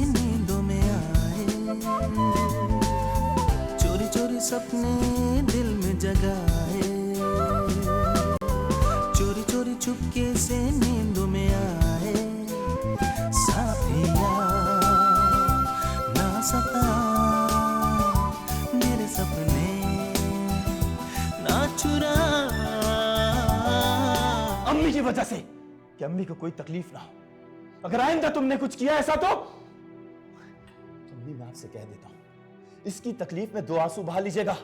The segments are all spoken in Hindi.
नींदों में आए, चोरी चोरी सपने दिल में जगाए, चोरी चोरी चुपके से नींदों में आए, साथिया ना सता मेरे सपने ना चुरा। अम्मी की वजह से, कि अम्मी को कोई तकलीफ ना हो। अगर आइंदा तुमने कुछ किया ऐसा तो अम्मी मैं आपसे कह देता हूं, इसकी तकलीफ में 2 आंसू बहा लीजिएगा।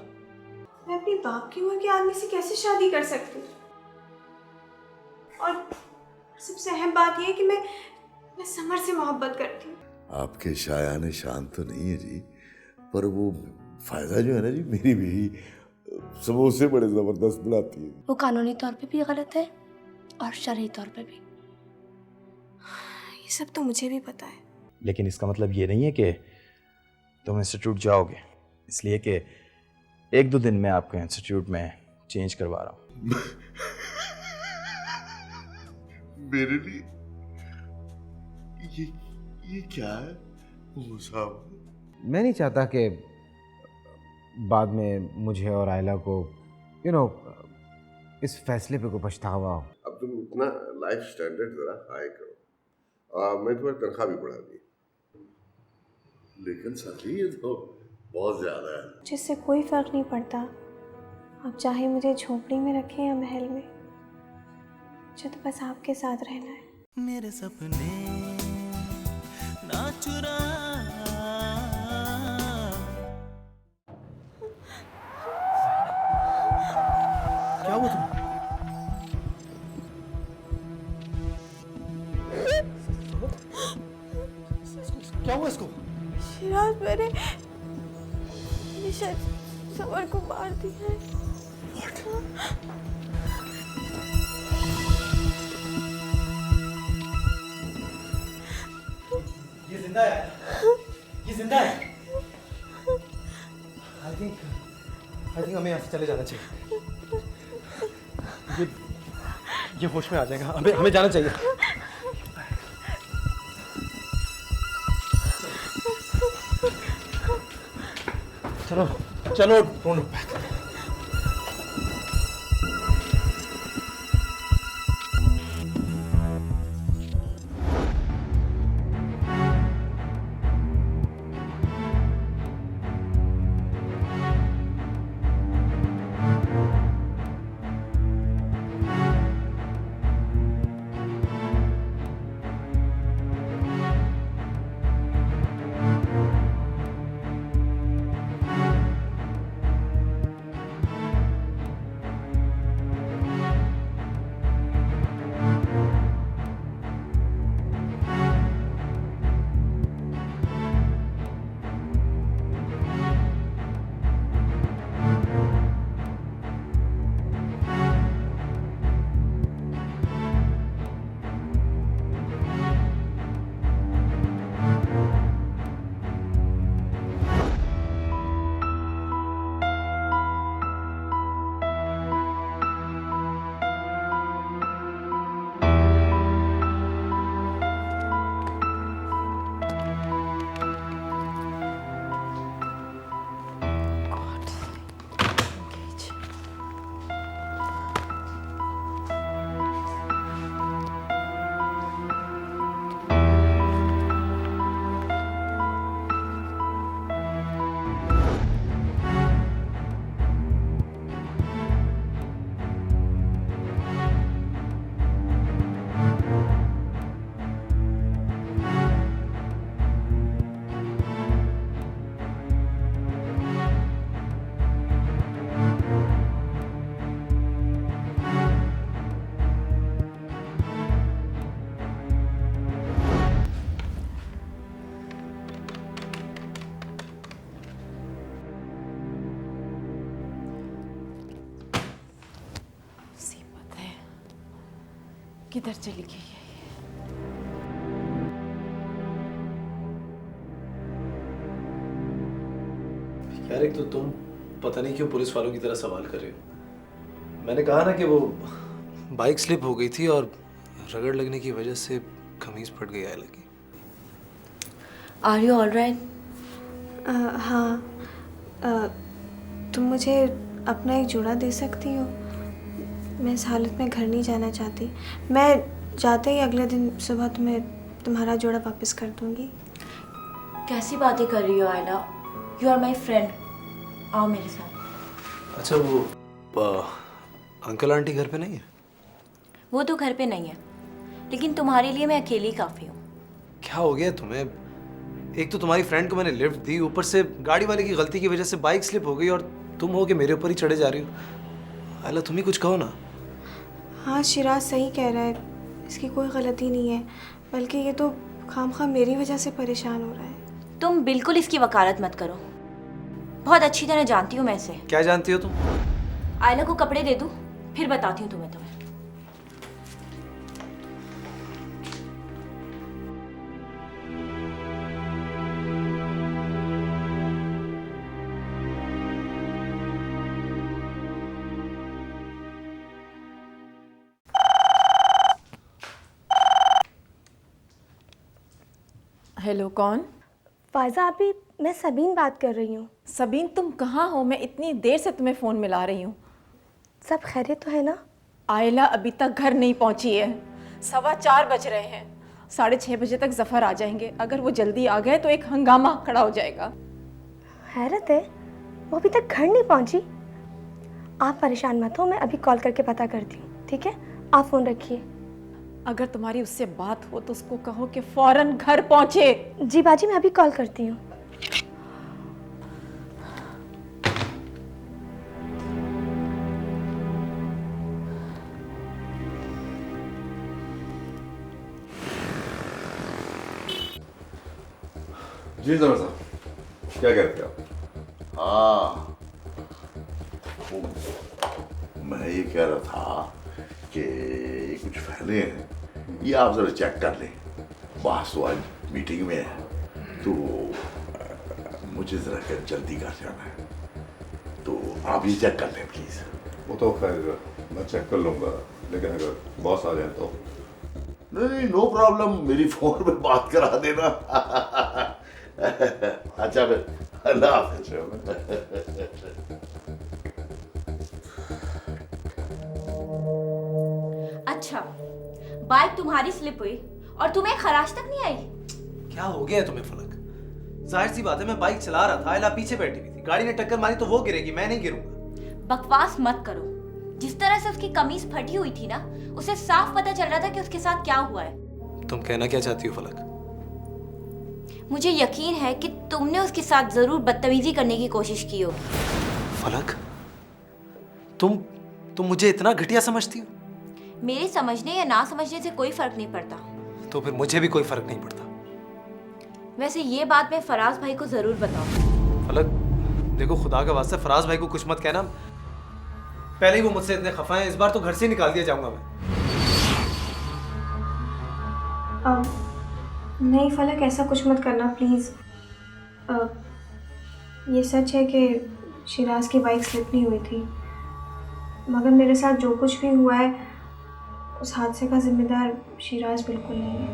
मैं अपनी बाप की उम्र के आदमी से कैसे शादी कर सकती हूँ? और सबसे अहम बात यह है कि मैं समर से मोहब्बत करती हूँ। आपके शायाने शान तो नहीं है जी, पर वो फायदा जो है ना जी, मेरी भी समोसे बड़े जबरदस्त बनाती है। वो कानूनी तौर पे भी गलत है और शरई तौर पे भी। ये सब तो मुझे भी पता है, लेकिन इसका मतलब ये नहीं है कि तुम इंस्टीट्यूट जाओगे, इसलिए कि 1-2 दिन में आपको इंस्टीट्यूट में चेंज करवा रहा हूँ। मेरे लिए ये क्या है वो साहब? मैं नहीं चाहता कि बाद में मुझे और आयला को इस फैसले पे कोई पछतावा हो। अब तुम इतना लाइफ स्टैंडर्ड जरा हाई करो। मैं तुम्हारी तनख्वाह भी बढ़ा दी, लेकिन साथी ये तो बहुत ज्यादा है। जिससे कोई फर्क नहीं पड़ता आप चाहे मुझे झोपड़ी में रखें या महल में, मुझे तो बस आपके साथ रहना है। मेरे सपने ना चुरा। क्या हुआ तुम्हें? क्या हुआ इसको? शिराज मैंने शायद समर को मार दिया है। ये जिंदा है? ये जिंदा है? आई थिंक हमें यहाँ से चले जाना चाहिए। ये होश में आ जाएगा, हमें जाना चाहिए। चलो चलो ढूंढो। किधर चली गई है? यार एक तो तुम पता नहीं क्यों पुलिस वालों की तरह सवाल कर रहे हो। मैंने कहा ना कि वो बाइक स्लिप हो गई थी और रगड़ लगने की वजह से कमीज फट गई आयला की। Are you all right? हाँ, तुम मुझे अपना एक जोड़ा दे सकती हो? मैं इस हालत में घर नहीं जाना चाहती। मैं जाते ही अगले दिन सुबह तुम्हें तुम्हारा जोड़ा वापस कर दूंगी। कैसी बातें कर रही हो आयला? यू आर माई फ्रेंड, आओ मेरे साथ। अच्छा वो अंकल आंटी घर पे नहीं है? वो तो घर पे नहीं है, लेकिन तुम्हारे लिए मैं अकेली काफ़ी हूँ। क्या हो गया तुम्हें? एक तो तुम्हारी फ्रेंड को मैंने लिफ्ट दी, ऊपर से गाड़ी वाले की गलती की वजह से बाइक स्लिप हो गई और तुम हो के मेरे ऊपर ही चढ़े जा रही हो। आयला तुम ही कुछ कहो ना। हाँ, शिराज सही कह रहा है, इसकी कोई गलती नहीं है, बल्कि ये तो खामखा मेरी वजह से परेशान हो रहा है। तुम बिल्कुल इसकी वकालत मत करो, बहुत अच्छी तरह जानती हूँ मैं इसे। क्या जानती हो तुम? आयला को कपड़े दे दूँ, फिर बताती हूँ तुम्हें। हेलो, कौन? फायजा आपी, मैं सबीन बात कर रही हूँ। सबीन, तुम कहाँ हो? मैं इतनी देर से तुम्हें फ़ोन मिला रही हूँ। सब खैरियत तो है ना? आयला अभी तक घर नहीं पहुँची है। 4:15 बज रहे हैं, 6:30 बजे तक जफ़र आ जाएंगे। अगर वो जल्दी आ गए तो एक हंगामा खड़ा हो जाएगा। हैरत है, वो अभी तक घर नहीं पहुँची। आप परेशान मत हो, मैं अभी कॉल करके पता करती हूँ, ठीक है? आप फ़ोन रखिए। अगर तुम्हारी उससे बात हो तो उसको कहो कि फ़ौरन घर पहुँचे। जी बाजी, मैं अभी कॉल करती हूँ। जी जरा साहब, क्या कहते हैं आप? हाँ, मैं ये कह रहा था कि ये कुछ फैले हैं, ये आप जरा चेक कर लें। बॉस तो आज मीटिंग में है, तो मुझे जरा जल्दी कर जाना है, तो आप ये चेक कर लें प्लीज। वो तो खैर मैं चेक कर लूँगा, लेकिन अगर बॉस आ जाए तो? नहीं, नो प्रॉब्लम, मेरी फोन पे बात करा देना। अच्छा फिर, अल्लाह हाफिज़। अच्छा, बाइक तुम्हारी स्लिप हुई और तुम्हें खराश तक नहीं आई? क्या हो गया है तुम्हें फलक? जाहिर सी बात है, मैं बाइक चला रहा था, आयला पीछे बैठी हुई थी, गाड़ी ने टक्कर मारी तो वो गिरेगी, मैं नहीं गिरूंगा। बकवास मत करो। जिस तरह से उसकी कमीज फटी हुई थी ना, उसे साफ पता चल रहा था कि उसके साथ क्या हुआ है। तुम कहना क्या चाहती हो फलक? मुझे यकीन है कि तुमने उसके साथ जरूर बदतमीजी करने की कोशिश की होगी। फलक, तुम मुझे इतना घटिया समझती हो? मेरे समझने या ना समझने से कोई फर्क नहीं पड़ता। तो फिर मुझे भी कोई फर्क नहीं पड़ता। वैसे ये बात मैं फराज भाई को जरूर बताऊं। फलक देखो, खुदा का वास्ता फराज भाई को कुछ मत कहना। पहले ही वो मुझसे इतने खफा हैं, इस बार तो घर से निकाल दिया जाऊंगा मैं। नहीं फलक, ऐसा कुछ मत करना प्लीज़। ये सच है कि शिराज की बाइक स्लिप नहीं हुई थी, मगर मेरे साथ जो कुछ भी हुआ है उस हादसे का जिम्मेदार शिराज बिल्कुल नहीं है।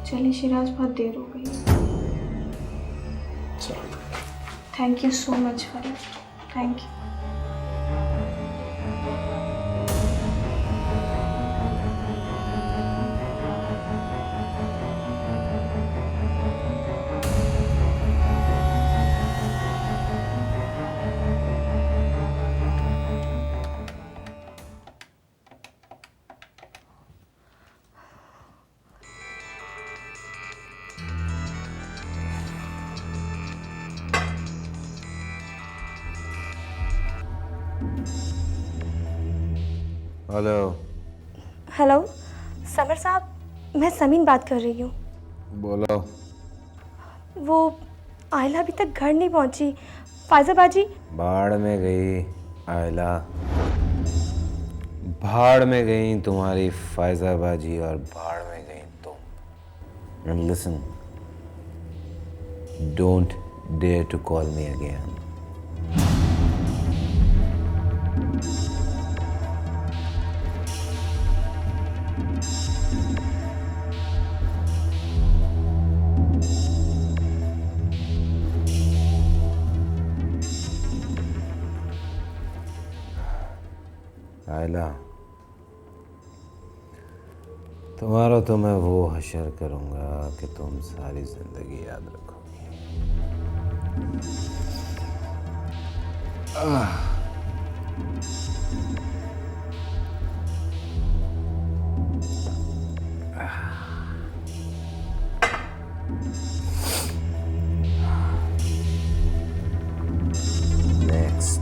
चलिए शिराज, बहुत देर हो गई। थैंक यू सो मच फलक, thank you. Hello. Hello summer साहब, मैं समीन बात कर रही हूँ। बोलो। वो आयला अभी तक घर नहीं पहुँची। फायजा बाजी भाड़ में गई आयला, भाड़ में गई तुम्हारी फायजा बाजी और भाड़ में गई तुम। And listen, don't dare to call me again. Ayla, तुम्हारा तो मैं वो हशर करूंगा कि तुम सारी जिंदगी याद रखोगी। नेक्स्ट।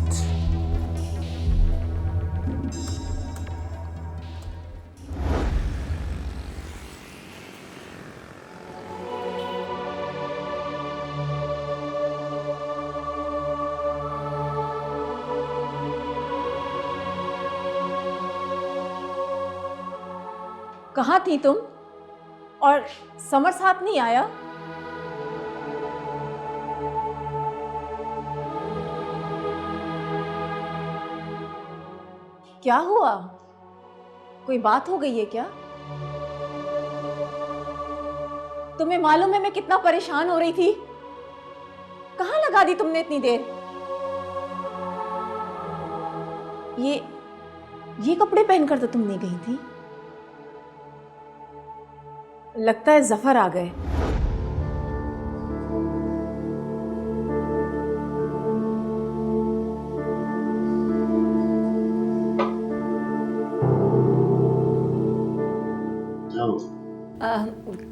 कहाँ थी तुम? और समर साथ नहीं आया? क्या हुआ? कोई बात हो गई है क्या? तुम्हें मालूम है मैं कितना परेशान हो रही थी? कहाँ लगा दी तुमने इतनी देर? ये कपड़े पहनकर तो तुम नहीं गई थी। लगता है जफर आ गए।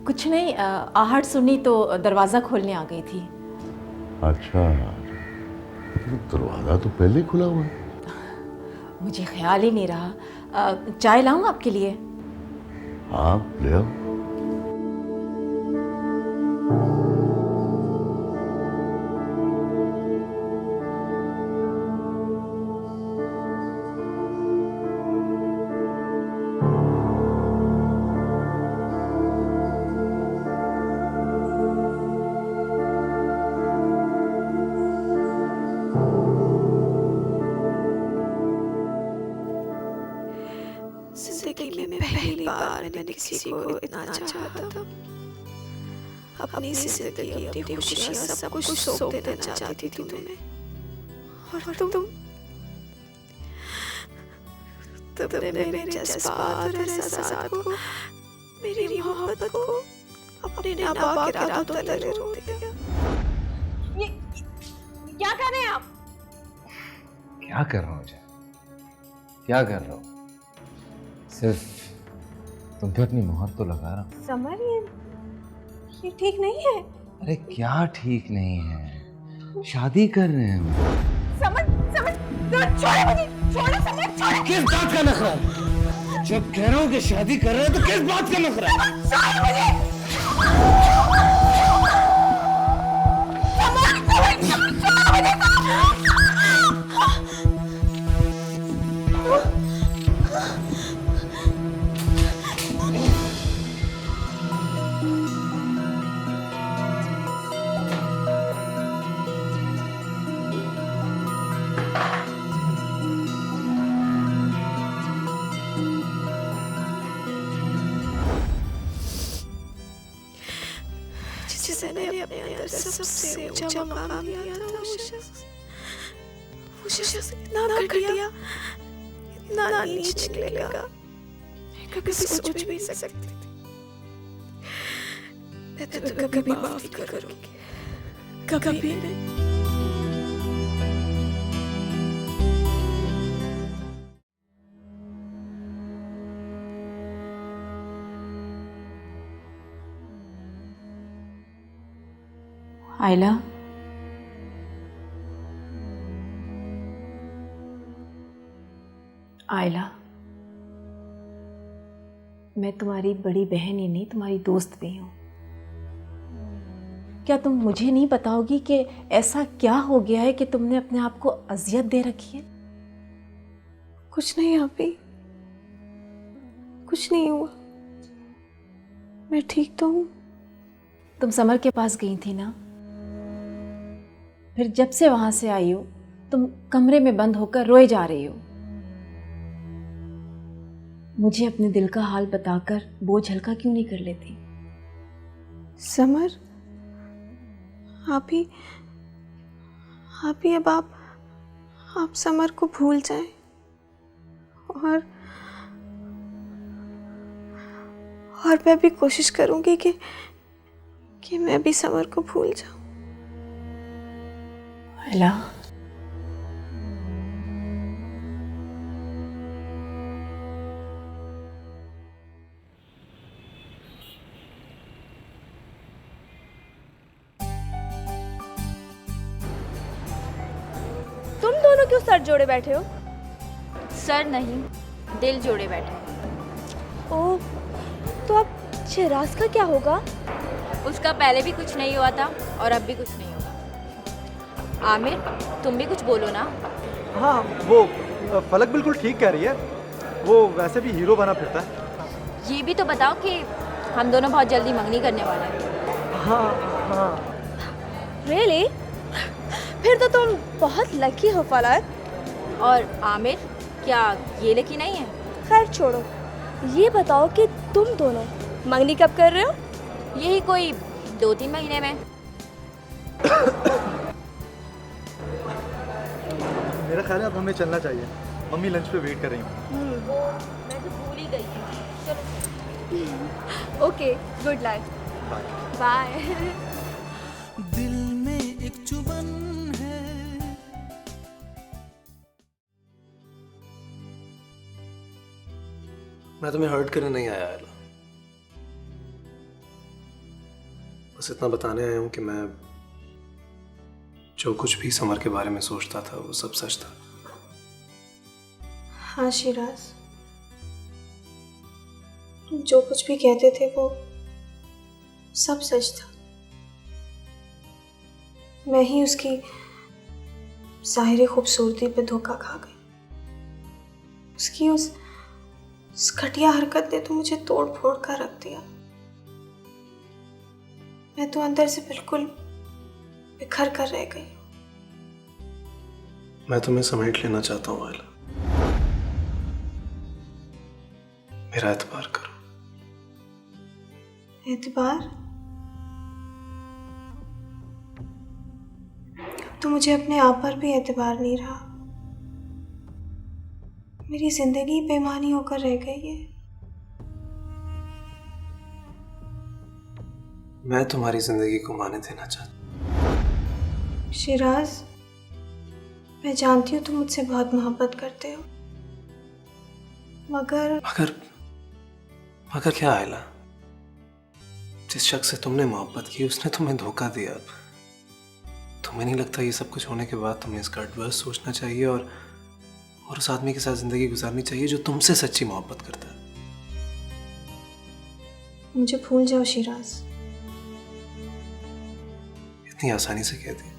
कुछ नहीं, आहट सुनी तो दरवाजा खोलने आ गई थी। अच्छा, दरवाजा तो पहले खुला हुआ है। मुझे ख्याल ही नहीं रहा। चाय लाऊं आपके लिए? हाँ ले आओ। जिंदगी में पहली बार मैंने किसी को इतना चाहा था। अपनी जिंदगी, अपनी खुशियाँ सब कुछ सौंप देना चाहती थी तुम्हें। और तुमने मेरे जज्बात और एहसासात को, मेरी मोहब्बत को अपने नापाक इरादों तले रोक दिया। ये क्या कर रहे हैं आप? क्या कर रहा हूँ? क्या कर रहा हूँ? सिर्फ तुम पे अपनी मोहर तो लगा रहा हूँ। समर, ये ठीक नहीं है। अरे क्या ठीक नहीं है? शादी कर रहे हैं हम। समर, छोड़ो मुझे, छोड़ो समर, छोड़ो। किस बात का नखरा? जब कह रहा हूँ कि शादी कर रहे हैं तो किस बात का नखरा? छोड़ो मुझे। जिसने अपने अंदर सबसे ऊंचा मकाम लिया था, वो शख्स इतना घटिया, इतना नीच निकलेगा, मैं कभी सोच भी नहीं सकती थी। मैं तुम्हें कभी माफ करूंगी, कभी नहीं। आयला, आयला, मैं तुम्हारी बड़ी बहन ही नहीं, तुम्हारी दोस्त भी हूँ। क्या तुम मुझे नहीं बताओगी कि ऐसा क्या हो गया है कि तुमने अपने आप को अजियत दे रखी है? कुछ नहीं आपी, कुछ नहीं हुआ, मैं ठीक तो हूँ। तुम समर के पास गई थी ना? फिर जब से वहां से आई हो तुम कमरे में बंद होकर रोए जा रही हो। मुझे अपने दिल का हाल बताकर बोझ हल्का क्यों नहीं कर लेती? समर, आप ही अब आप समर को भूल जाएं और मैं भी कोशिश करूंगी कि मैं भी समर को भूल जाऊं। आयला, तुम दोनों क्यों सर जोड़े बैठे हो? सर नहीं, दिल जोड़े बैठे। ओह, तो अब चिराज का क्या होगा? उसका पहले भी कुछ नहीं हुआ था और अब भी कुछ नहीं होगा। आमिर, तुम भी कुछ बोलो ना। हाँ, वो फलक बिल्कुल ठीक कह रही है। वो वैसे भी हीरो बना फिरता है। ये भी तो बताओ कि हम दोनों बहुत जल्दी मंगनी करने वाले हैं। हाँ हाँ। रियली? फिर तो तुम बहुत लकी हो फलक। और आमिर, क्या ये लकी नहीं है? खैर छोड़ो, ये बताओ कि तुम दोनों मंगनी कब कर रहे हो? यही कोई 2-3 महीने में। मेरा ख्याल है अब हमें चलना चाहिए। मम्मी लंच पे वेट कर रही हूँ। मैं तो भूल ही गई थी। चलो। Okay, good luck. बाय। दिल में एक चुभन है। मैं तुम्हें हर्ट करने नहीं आया आयला। बस इतना बताने आया हूं कि मैं जो कुछ भी समर के बारे में सोचता था वो सब सच था। हाँ शिराज, तुम जो कुछ भी कहते थे वो सब सच था। मैं ही उसकी ज़ाहिरी खूबसूरती पे धोखा खा गई। उसकी उस घटिया हरकत ने तो मुझे तोड़ फोड़ कर रख दिया। मैं तो अंदर से बिल्कुल बिखर कर रह गई। मैं तुम्हें समेट लेना चाहता हूँ आयला। मेरा एतबार करो। एतबार? तो मुझे अपने आप पर भी एतबार नहीं रहा। मेरी जिंदगी बेमानी होकर रह गई है। मैं तुम्हारी जिंदगी को माने देना चाहता। शिराज, मैं जानती हूँ तुम मुझसे बहुत मोहब्बत करते हो, मगर क्या आयला? जिस शख्स से तुमने मोहब्बत की उसने तुम्हें धोखा दिया। तुम्हें नहीं लगता ये सब कुछ होने के बाद तुम्हें इसका एडवर्स सोचना चाहिए और उस आदमी के साथ जिंदगी गुजारनी चाहिए जो तुमसे सच्ची मोहब्बत करता है? मुझे भूल जाओ शिराज। इतनी आसानी से कह दिया?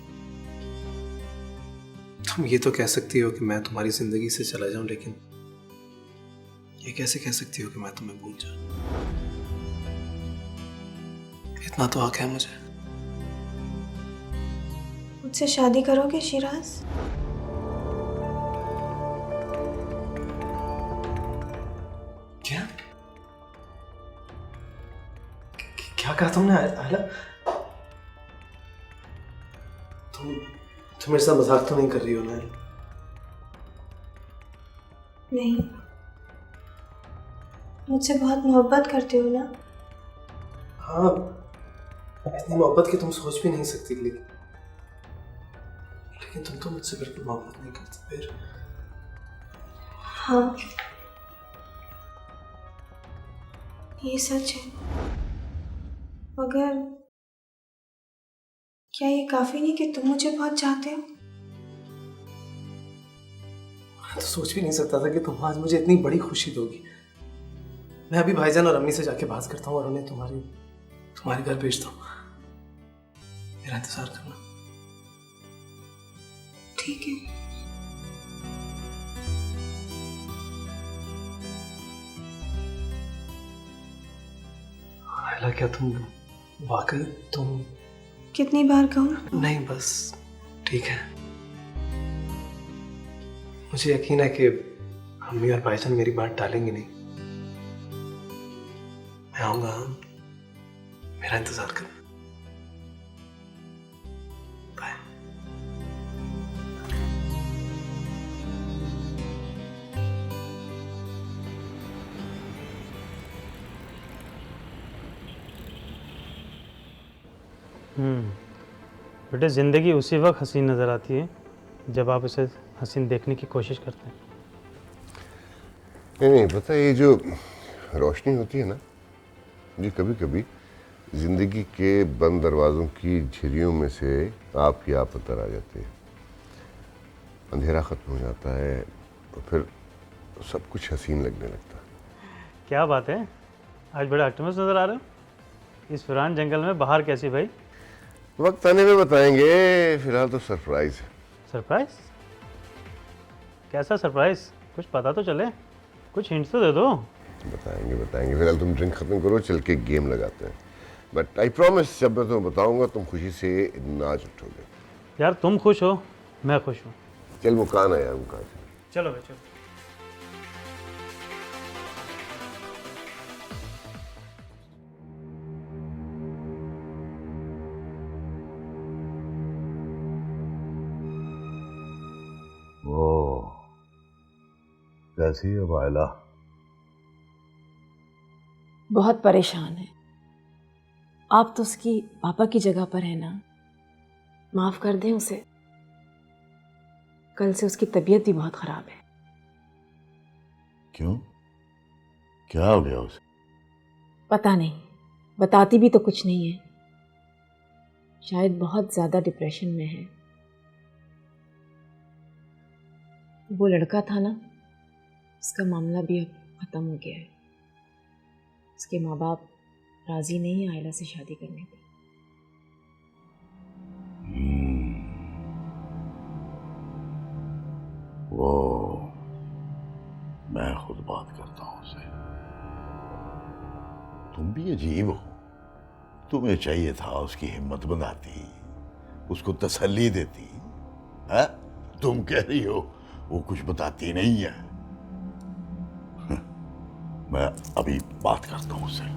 तुम ये तो कह सकती हो कि मैं तुम्हारी जिंदगी से चला जाऊं, लेकिन ये कैसे कह सकती हो कि मैं तुम्हें भूल जाऊं? इतना तो हक है मुझे। मुझसे शादी करोगे शिराज? क्या कहा तुमने आयला? तुम मेरे साथ मजाक तो नहीं कर रही हो ना? नहीं, मुझसे बहुत मोहब्बत करते हो ना? हाँ, इतनी मोहब्बत की तुम सोच भी नहीं सकती, लेकिन तुम तो मुझसे बिल्कुल मोहब्बत नहीं करती। फिर हाँ, ये सच है, मगर क्या ये काफी नहीं कि तुम मुझे बहुत चाहते हो? मैं तो सोच भी नहीं सकता था कि तुम आज मुझे इतनी बड़ी खुशी दोगी। मैं अभी भाईजान और अम्मी से जाके बात करता हूँ और उन्हें तुम्हारे घर भेजता हूँ। मेरा इंतजार करना। ठीक है। आयला, क्या तुम वाकई तुम? कितनी बार कहूँ? नहीं, बस ठीक है। मुझे यकीन है कि अम्मी और भाईजान मेरी बात टालेंगे नहीं। मैं आऊंगा, मेरा इंतजार करना। बाय। बेटे ज़िंदगी उसी वक्त हसीन नज़र आती है जब आप उसे हसीन देखने की कोशिश करते हैं। नहीं पता, ये जो रोशनी होती है ना, ये कभी कभी जिंदगी के बंद दरवाज़ों की झिरियों में से आप ही आप अंदर आ जाते हैं। अंधेरा ख़त्म हो जाता है और फिर सब कुछ हसीन लगने लगता है। क्या बात है, आज बड़े ऑप्टिमिस्ट नज़र आ रहे हो। इस वीरान जंगल में बाहर कैसी भाई? वक्त आने में बताएंगे, फिलहाल तो सरप्राइज है। सरप्राइज? कैसा सरप्राइज? कुछ पता तो चले, कुछ हिंट्स तो दे दो। बताएंगे फिलहाल तुम ड्रिंक खत्म करो, चल के गेम लगाते हैं। बट आई प्रॉमिस, जब मैं तुम्हें बताऊंगा तुम खुशी से नाच उठोगे। यार तुम खुश हो, मैं खुश हूँ। चल मुकान है यार, मुकान। चलो भाई चलो। कैसी है वायला? बहुत परेशान है। आप तो उसकी पापा की जगह पर है ना, माफ कर दें उसे। कल से उसकी तबीयत भी बहुत खराब है। क्यों, क्या हो गया उसे? पता नहीं, बताती भी तो कुछ नहीं है। शायद बहुत ज्यादा डिप्रेशन में है। वो लड़का था ना, उसका मामला भी अब खत्म हो गया है। उसके माँ बाप राजी नहीं है आयला से शादी करने पे। वो मैं खुद बात करता हूं उससे। तुम भी अजीब हो, तुम्हें चाहिए था उसकी हिम्मत बनाती, उसको तसल्ली देती है। तुम कह रही हो वो कुछ बताती नहीं है। मैं अभी बात करता हूं उससे।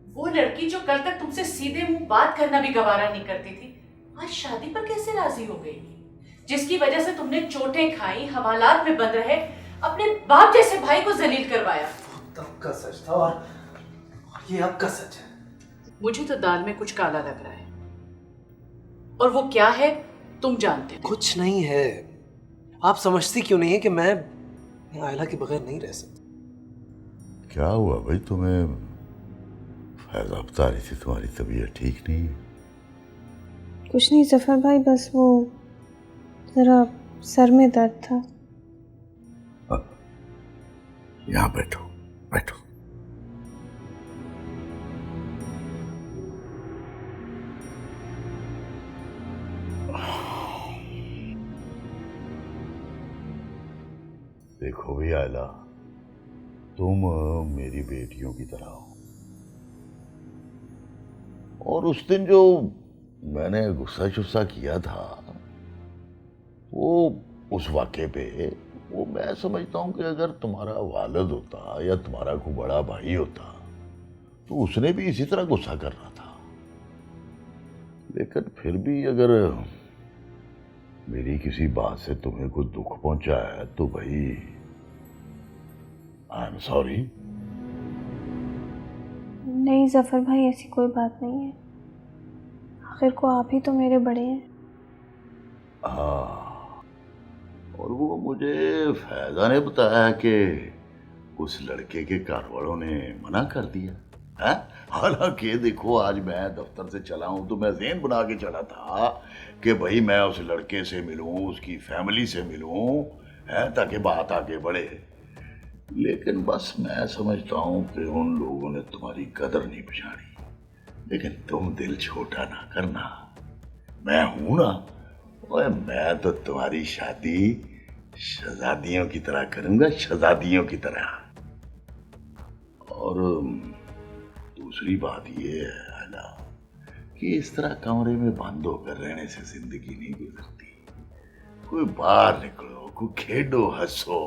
वो लड़की जो कल तक तुमसे सीधे मुंह बात करना भी गवारा नहीं करती थी, आज शादी पर कैसे राजी हो गई? जिसकी वजह से तुमने चोटें खाई, हवालात में बंद रहे, अपने बाप जैसे भाई को जलील करवाया। वो तब का सच था और ये अब का सच है। मुझे तो दाल में कुछ काला लग रहा है, और वो क्या है तुम जानते हो। कुछ नहीं है। आप समझती क्यों नहीं है कि मैं आयला के बगैर नहीं रह सकता? क्या हुआ भाई तुम्हें? फैजा बता रही थी तुम्हारी तबीयत ठीक नहीं है। कुछ नहीं जफर भाई, बस वो जरा सर में दर्द था। यहाँ बैठो बैठो। देखो भी आयला, तुम मेरी बेटियों की तरह हो, और उस दिन जो मैंने गुस्सा किया था, वो उस वाक़े पे, वो मैं समझता हूँ कि अगर तुम्हारा वालिद होता या तुम्हारा कोई बड़ा भाई होता तो उसने भी इसी तरह गुस्सा कर रहा था। लेकिन फिर भी अगर मेरी किसी बात से तुम्हें कोई दुख पहुंचा है तो भाई आई एम सॉरी। नहीं जफर भाई, ऐसी कोई बात नहीं है। आखिर को आप ही तो मेरे बड़े हैं। हाँ, और वो मुझे फैजा ने बताया कि उस लड़के के घरवालों ने मना कर दिया है। हालांकि देखो, आज मैं दफ्तर से चला हूं तो मैं ज़हन बना के चला था कि भाई मैं उस लड़के से मिलूं, उसकी फैमिली से मिलूं, है, ताकि बात आगे बढ़े। लेकिन बस मैं समझता हूं कि उन लोगों ने तुम्हारी कदर नहीं पहचानी। लेकिन तुम दिल छोटा ना करना, मैं हूं ना, और मैं तो तुम्हारी शादी शहजादियों की तरह करूंगा, शहजादियों की तरह। और दूसरी बात ये है ना कि इस तरह कमरे में बंद होकर रहने से जिंदगी नहीं गुजरती। कोई बाहर निकलो, कोई खेलो, हंसो,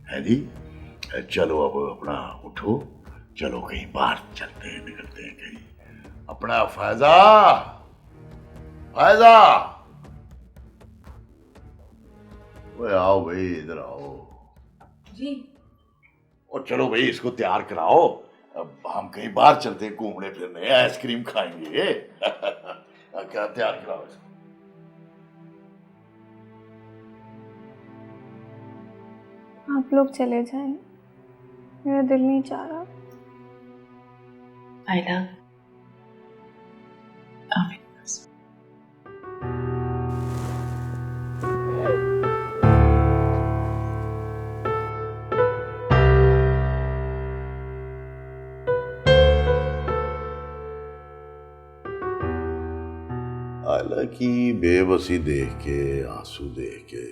है जी। चलो अब अपना उठो, चलो कहीं बाहर चलते हैं, निकलते हैं कहीं। अपना फायजा, फायजा, ओए आओ भाई, इधर आओ जी। और चलो भाई इसको तैयार कराओ, अब हम कहीं बाहर चलते हैं घूमने फिरने, आइसक्रीम खाएंगे। क्या तैयार कराओ इसको। आप लोग चले जाएं, मेरा दिल नहीं चाह रहा। आयला, आयला की बेबसी देख के, आंसू देख के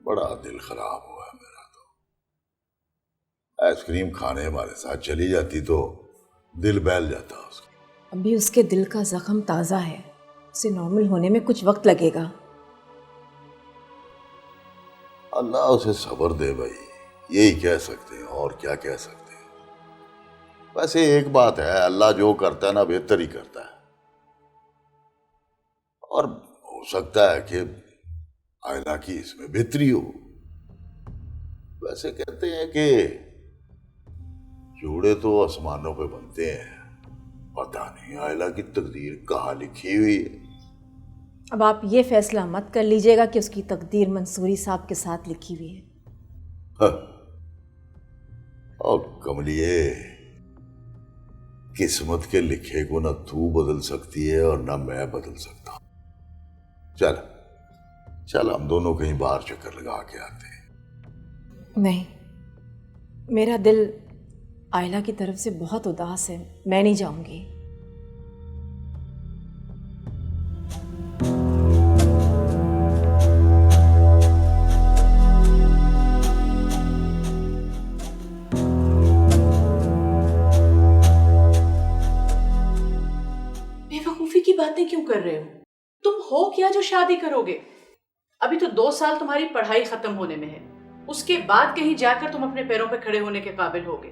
बड़ा दिल खराब हुआ है मेरा। तो आइसक्रीम खाने हमारे साथ चली जाती तो दिल बहल जाता उसका। अभी उसके दिल का जख्म ताज़ा है, उसे नॉर्मल होने में कुछ वक्त लगेगा। अल्लाह उसे सब्र दे भाई, यही कह सकते हैं, और क्या कह सकते हैं। वैसे एक बात है, अल्लाह जो करता है ना बेहतर ही करता है, और हो सकता है कि आयला की इसमें बेहतरी हो। वैसे कहते हैं कि जोड़े तो आसमानों पे बनते हैं, पता नहीं आयला की तकदीर कहाँ लिखी हुई है। अब आप ये फैसला मत कर लीजिएगा कि उसकी तकदीर मंसूरी साहब के साथ लिखी हुई है। और कमलिए, किस्मत के लिखे को ना तू बदल सकती है और ना मैं बदल सकता। चल चल हम दोनों कहीं बाहर चक्कर लगा के आते हैं। नहीं, मेरा दिल आयला की तरफ से बहुत उदास है, मैं नहीं जाऊंगी। बेवकूफी की बातें क्यों कर रहे हो? तुम हो क्या जो शादी करोगे? अभी तो 2 साल तुम्हारी पढ़ाई खत्म होने में है, उसके बाद कहीं जाकर तुम अपने पैरों पे खड़े होने के काबिल होगे।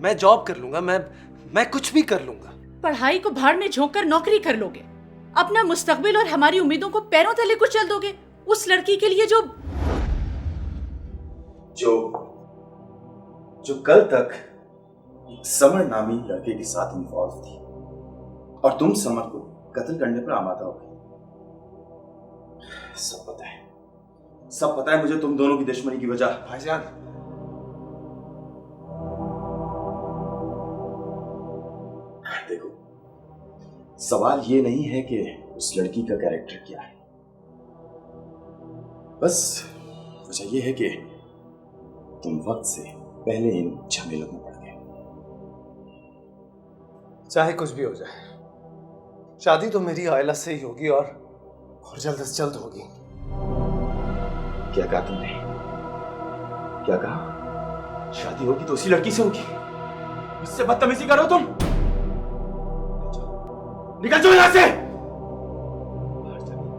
मैं जॉब कर लूंगा, मैं कुछ भी कर लूंगा। पढ़ाई को भाड़ में झोंक कर नौकरी कर लोगे, अपना मुस्तकबिल और हमारी उम्मीदों को पैरों तले कुचल दोगे उस लड़की के लिए जो कल तक समर नामी लड़के के साथ इन्वॉल्व थी, और तुम समर को कत्ल करने पर आमादा हो गई। सब पता है मुझे तुम दोनों की दुश्मनी की वजह। भाईजान, देखो, सवाल ये नहीं है कि उस लड़की का कैरेक्टर क्या है, बस वजह ये है कि तुम वक्त से पहले इन झमेलों में पड़ गए। चाहे कुछ भी हो जाए, शादी तो मेरी आयला से ही होगी, और जल्द से जल्द होगी। क्या कहा तुमने? क्या कहा? शादी होगी तो उसी लड़की से होगी? इससे बदतमीजी करो तुम। निकल जाओ यहां से।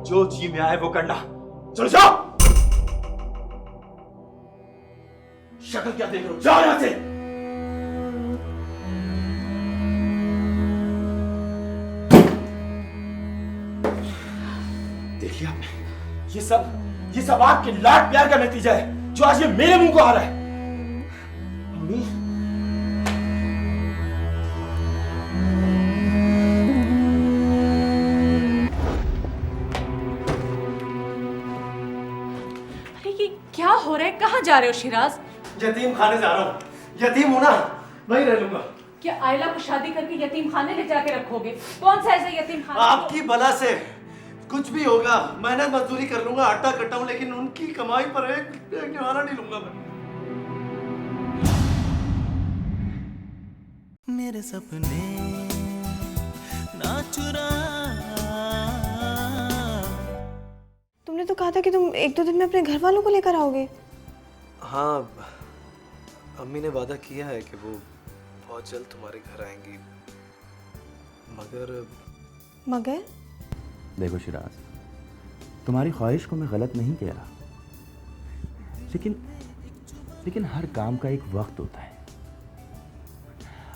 जो जी में आए वो करना। चलो जाओ। शक्ल क्या देख रहे हो? जाओ यहां से। देखिए आपने, ये सब आपके लाड प्यार का नतीजा है, जो आज ये मेरे मुंह को आ रहा है। अम्मी, अरे ये क्या हो रहा है? कहाँ जा रहे हो शिराज? यतीम खाने जा रहा हूँ। यतीम हूं ना, वहीं रह लूंगा। क्या आयला को शादी करके यतीम खाने ले जाके रखोगे? कौन सा ऐसा यतीम खाना? आपकी बला से कुछ भी होगा, मेहनत मजदूरी कर लूंगा, आटा कटाऊं, लेकिन उनकी कमाई पर एक निवारा नहीं लूंगा मैं। मेरे सपने ना चुरा। तुमने तो कहा था कि तुम 1-2 दिन में अपने घर वालों को लेकर आओगे। हाँ, अम्मी ने वादा किया है कि वो बहुत जल्द तुम्हारे घर आएंगी, मगर देखो शिराज, तुम्हारी ख्वाहिश को मैं गलत नहीं कह रहा, लेकिन लेकिन हर काम का एक वक्त होता है।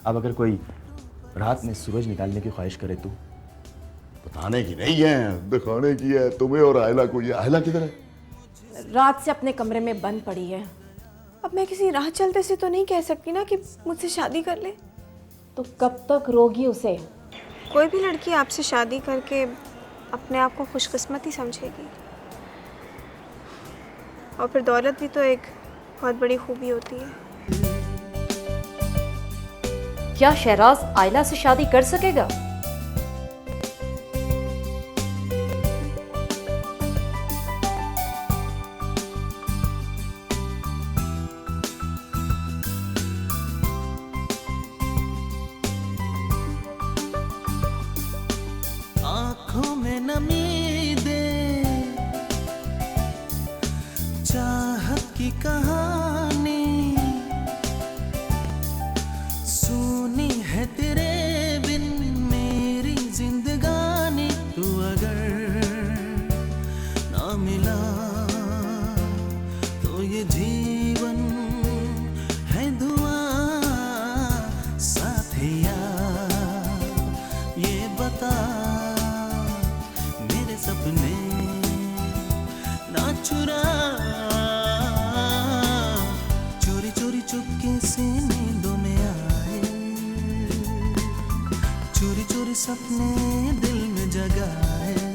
अब अगर कोई रात में सूरज निकालने की ख्वाहिश करे तो बताने की नहीं है, दिखाने की है तुम्हें और आयला को। ये आयला किधर है? रात से अपने कमरे में बंद पड़ी है। अब मैं किसी राह चलते से तो नहीं कह सकती ना कि मुझसे शादी कर ले। तो कब तक रोगी उसे? कोई भी लड़की आपसे शादी करके अपने आप को खुशकिस्मत ही समझेगी, और फिर दौलत भी तो एक बहुत बड़ी खूबी होती है। क्या शहराज आयला से शादी कर सकेगा? आंखों में नमी दे चाहत की कहानी, सुनी है तेरे बिन मेरी जिंदगानी। तू अगर ना मिला तो ये जीवन है धुआं। साथिया ये बता मेरे सपने ना चुरा, चोरी चोरी चुपके से नींदों में आए, चोरी चोरी सपने दिल में जगाए।